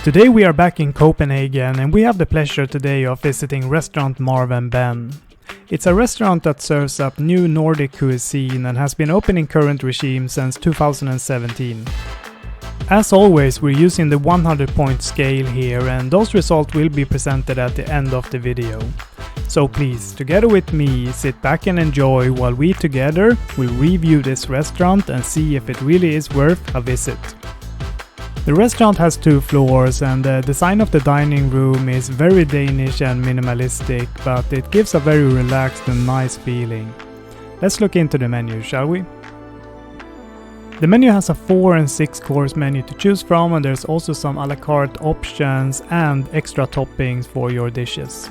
Today we are back in Copenhagen and we have the pleasure today of visiting restaurant Marv Ben. It's a restaurant that serves up new Nordic cuisine and has been open in current regime since 2017. As always, we're using the 100-point scale here, and those results will be presented at the end of the video. So please, together with me, sit back and enjoy while we together will review this restaurant and see if it really is worth a visit. The restaurant has 2 floors and the design of the dining room is very Danish and minimalistic, but it gives a very relaxed and nice feeling. Let's look into the menu, shall we? The menu has a 4 and 6 course menu to choose from, and there's also some a la carte options and extra toppings for your dishes.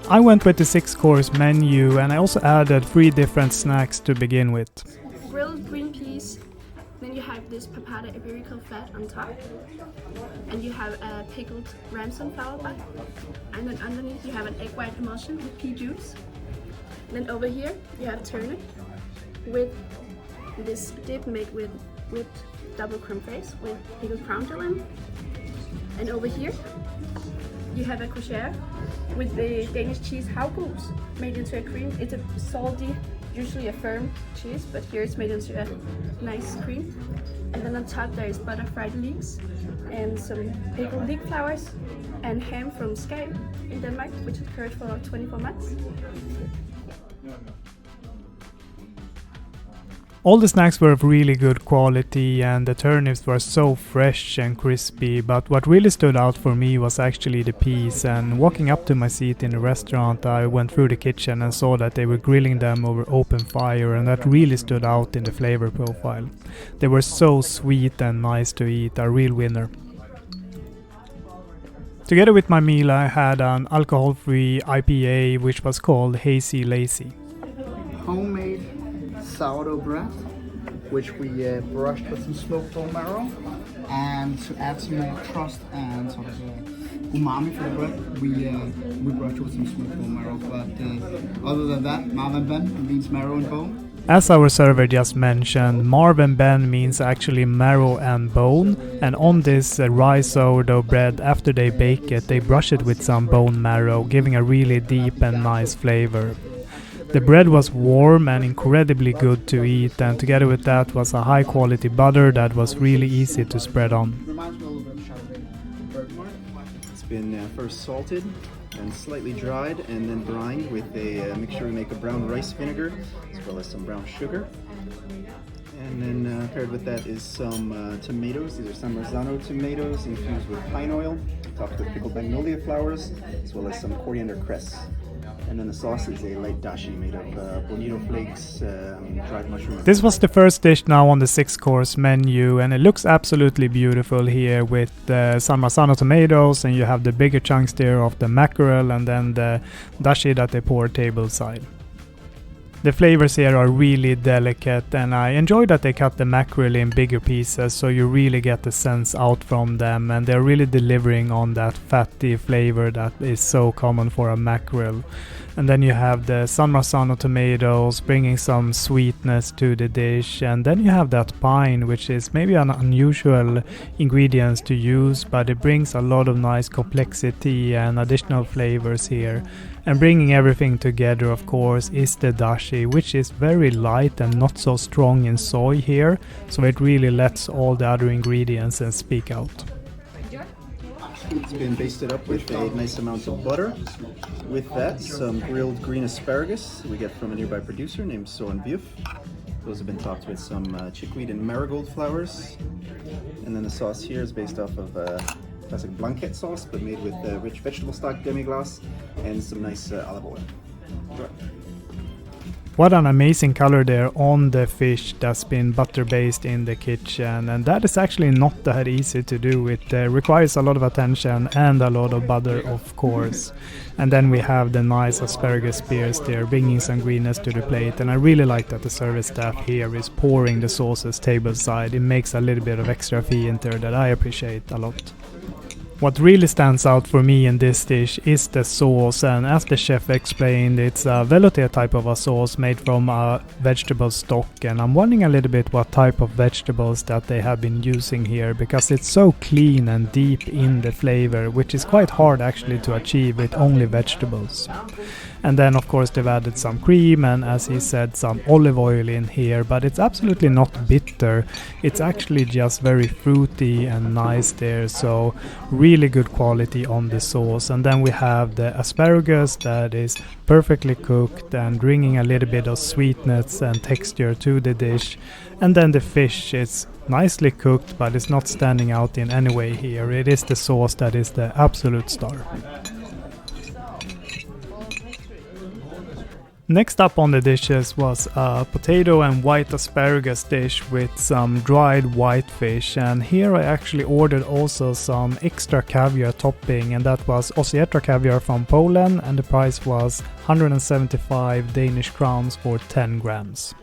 I went with the 6 course menu and I also added 3 different snacks to begin with. Grilled green peas, then you have this paprika iberico fat on top, and you have a pickled ram sunflower butt, and then underneath you have an egg white emulsion with pea juice. Then over here you have turnip with this dip made with whipped double creme fraise with pickled crown dill. And over here you have a crochet with the Danish cheese havgods made into a cream. It's a salty, usually a firm cheese, but here it's made into a nice cream. And then on top there is butter fried leeks and some pickled leek flowers and ham from Skagen in Denmark, which is cured for 24 months. All the snacks were of really good quality and the turnips were so fresh and crispy, but what really stood out for me was actually the peas, and walking up to my seat in the restaurant I went through the kitchen and saw that they were grilling them over open fire, and that really stood out in the flavor profile. They were so sweet and nice to eat, a real winner. Together with my meal I had an alcohol-free IPA which was called Hazy Lazy. Homemade sourdough bread, which we brushed with some smoked bone marrow, and to add some more crust and sort of umami for the bread, we brushed it with some smoked bone marrow. But other than that, Marv Ben means marrow and bone. As our server just mentioned, Marv Ben means actually marrow and bone, and on this rice sourdough bread, after they bake it, they brush it with some bone marrow, giving a really deep and nice flavor. The bread was warm and incredibly good to eat, and together with that was a high quality butter that was really easy to spread on. It's been first salted and slightly dried and then brined with a mixture to make a brown rice vinegar as well as some brown sugar. And then paired with that is some tomatoes. These are some Marzano tomatoes infused with pine oil, topped with pickled magnolia flowers as well as some coriander cress. And then the sauce is a light dashi made of bonito flakes, dried mushroom. This was the first dish now on the 6-course menu, and it looks absolutely beautiful here with some Marzano tomatoes, and you have the bigger chunks there of the mackerel and then the dashi that they pour tableside. The flavors here are really delicate, and I enjoy that they cut the mackerel in bigger pieces so you really get the sense out from them, and they're really delivering on that fatty flavor that is so common for a mackerel. And then you have the San Marzano tomatoes bringing some sweetness to the dish, and then you have that pine, which is maybe an unusual ingredient to use, but it brings a lot of nice complexity and additional flavors here. And bringing everything together, of course, is the dashi, which is very light and not so strong in soy here, so it really lets all the other ingredients speak out. It's been basted up with a nice amount of butter. With that, some grilled green asparagus we get from a nearby producer named Soren Buf. Those have been topped with some chickweed and marigold flowers. And then the sauce here is based off of classic blanquette sauce, but made with rich vegetable stock demi-glace and some nice olive oil. Enjoy. What an amazing color there on the fish that's been butter based in the kitchen, and that is actually not that easy to do. It requires a lot of attention and a lot of butter, of course. And then we have the nice asparagus spears there bringing some greenness to the plate, and I really like that the service staff here is pouring the sauces tableside. It makes a little bit of extra fee in there that I appreciate a lot. What really stands out for me in this dish is the sauce, and as the chef explained, it's a velouté type of a sauce made from a vegetable stock, and I'm wondering a little bit what type of vegetables that they have been using here, because it's so clean and deep in the flavor, which is quite hard actually to achieve with only vegetables. And then of course they've added some cream and, as he said, some olive oil in here, but it's absolutely not bitter. It's actually just very fruity and nice there, so really good quality on the sauce. And then we have the asparagus that is perfectly cooked and bringing a little bit of sweetness and texture to the dish. And then the fish is nicely cooked, but it's not standing out in any way here. It is the sauce that is the absolute star. Next up on the dishes was a potato and white asparagus dish with some dried whitefish, and here I actually ordered also some extra caviar topping, and that was Osietra caviar from Poland, and the price was 175 Danish crowns for 10 grams.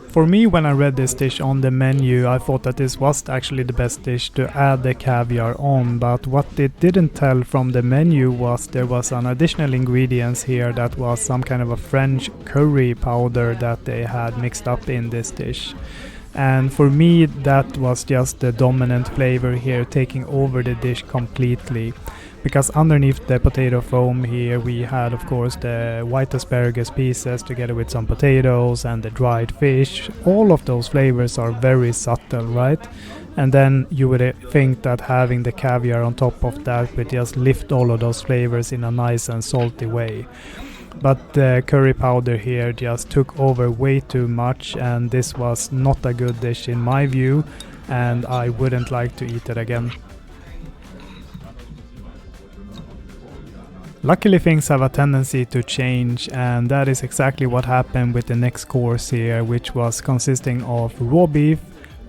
For me, when I read this dish on the menu, I thought that this was actually the best dish to add the caviar on, but what it didn't tell from the menu was there was an additional ingredients here that was some kind of a French curry powder that they had mixed up in this dish. And for me, that was just the dominant flavor here, taking over the dish completely. Because underneath the potato foam here we had of course the white asparagus pieces together with some potatoes and the dried fish. All of those flavors are very subtle, right? And then you would think that having the caviar on top of that would just lift all of those flavors in a nice and salty way. But the curry powder here just took over way too much, and this was not a good dish in my view, and I wouldn't like to eat it again. Luckily things have a tendency to change, and that is exactly what happened with the next course here, which was consisting of raw beef,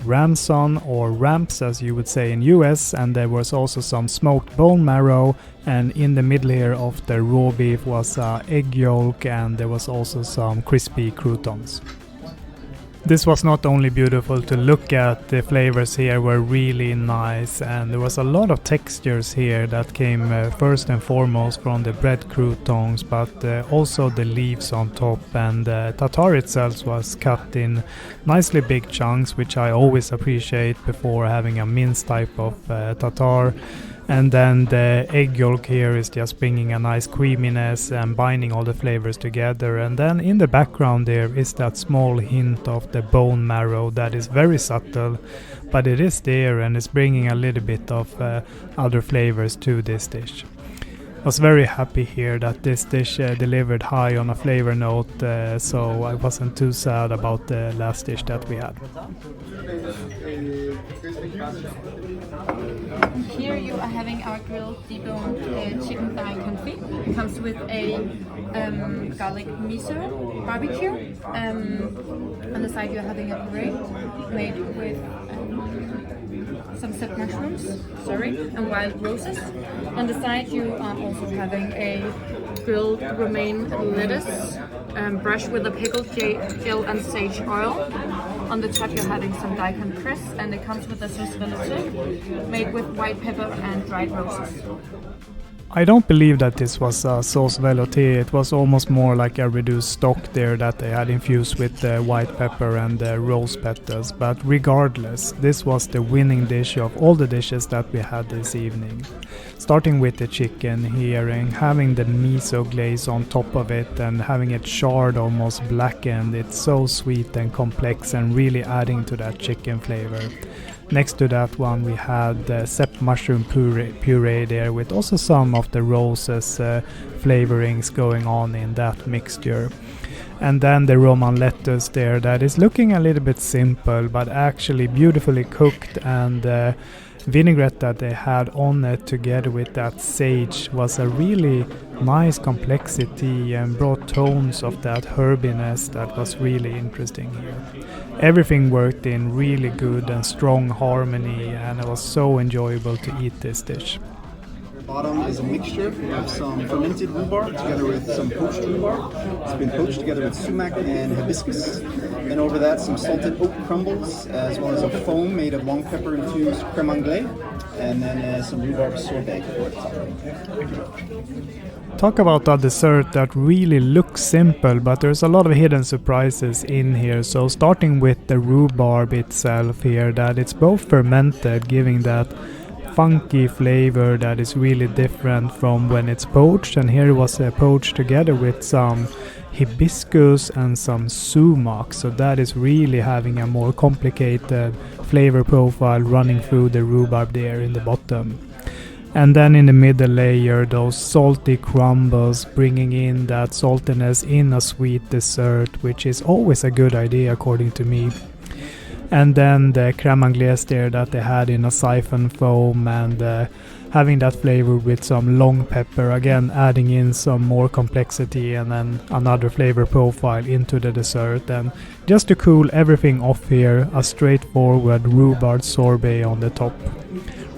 ramson or ramps as you would say in US, and there was also some smoked bone marrow, and in the middle here of the raw beef was egg yolk, and there was also some crispy croutons. This was not only beautiful to look at, the flavors here were really nice, and there was a lot of textures here that came first and foremost from the bread croutons, but also the leaves on top, and the tartare itself was cut in nicely big chunks, which I always appreciate before having a minced type of tartare. And then the egg yolk here is just bringing a nice creaminess and binding all the flavors together. And then in the background there is that small hint of the bone marrow that is very subtle, but it is there and is bringing a little bit of other flavors to this dish. I was very happy here that this dish delivered high on a flavor note, so I wasn't too sad about the last dish that we had. Here you are having our grilled deboned chicken thigh confit. It comes with a garlic miso barbecue. On the side you're having a puree made with some set mushrooms, and wild roses. On the side you are also having a grilled romaine lettuce brushed with a pickled dill and sage oil. On the top you're having some daikon press, and it comes with a sauce velouté made with white pepper and dried roses. I don't believe that this was a sauce velouté. It was almost more like a reduced stock there that they had infused with the white pepper and the rose petals. But regardless, this was the winning dish of all the dishes that we had this evening. Starting with the chicken here and having the miso glaze on top of it and having it charred, almost blackened. It's so sweet and complex and really adding to that chicken flavor. Next to that one we had the sept mushroom puree there with also some of the roses flavorings going on in that mixture. And then the Roman lettuce there that is looking a little bit simple but actually beautifully cooked, and vinaigrette that they had on it together with that sage was a really nice complexity and brought tones of that herbiness that was really interesting here. Everything worked in really good and strong harmony, and it was so enjoyable to eat this dish. Bottom is a mixture of some fermented rhubarb together with some poached rhubarb. It's been poached together with sumac and hibiscus. Then over that some salted oat crumbles, as well as a foam made of long pepper infused creme anglais. and then some rhubarb sorbet. Talk about a dessert that really looks simple, but there's a lot of hidden surprises in here. So starting with the rhubarb itself here, that it's both fermented, giving that funky flavor that is really different from when it's poached, and here it was poached together with some hibiscus and some sumac, so that is really having a more complicated flavor profile running through the rhubarb there in the bottom. And then in the middle layer, those salty crumbles, bringing in that saltiness in a sweet dessert, which is always a good idea according to me. And then the crème anglaise there that they had in a siphon foam, and having that flavor with some long pepper, again adding in some more complexity and then another flavor profile into the dessert. And just to cool everything off here, a straightforward rhubarb sorbet on the top.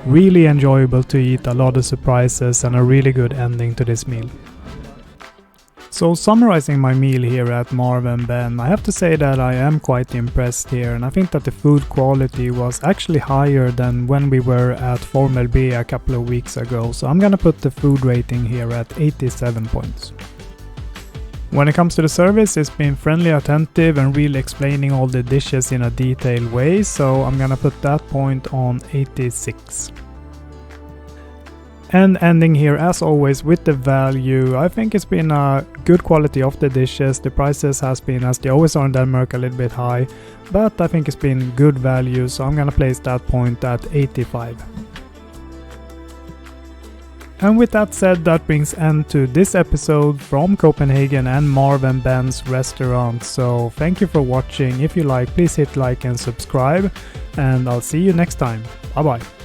Really enjoyable to eat, a lot of surprises, and a really good ending to this meal. So summarizing my meal here at Marv Ben, I have to say that I am quite impressed here, and I think that the food quality was actually higher than when we were at Formel B a couple of weeks ago, so I'm gonna put the food rating here at 87 points. When it comes to the service, it's been friendly, attentive, and really explaining all the dishes in a detailed way, so I'm gonna put that point on 86. And ending here as always with the value, I think it's been a good quality of the dishes. The prices has been, as they always are in Denmark, a little bit high, but I think it's been good value, so I'm gonna place that point at 85. And with that said, that brings end to this episode from Copenhagen and Marv Ben's restaurant. So thank you for watching. If you like, please hit like and subscribe, and I'll see you next time. Bye bye.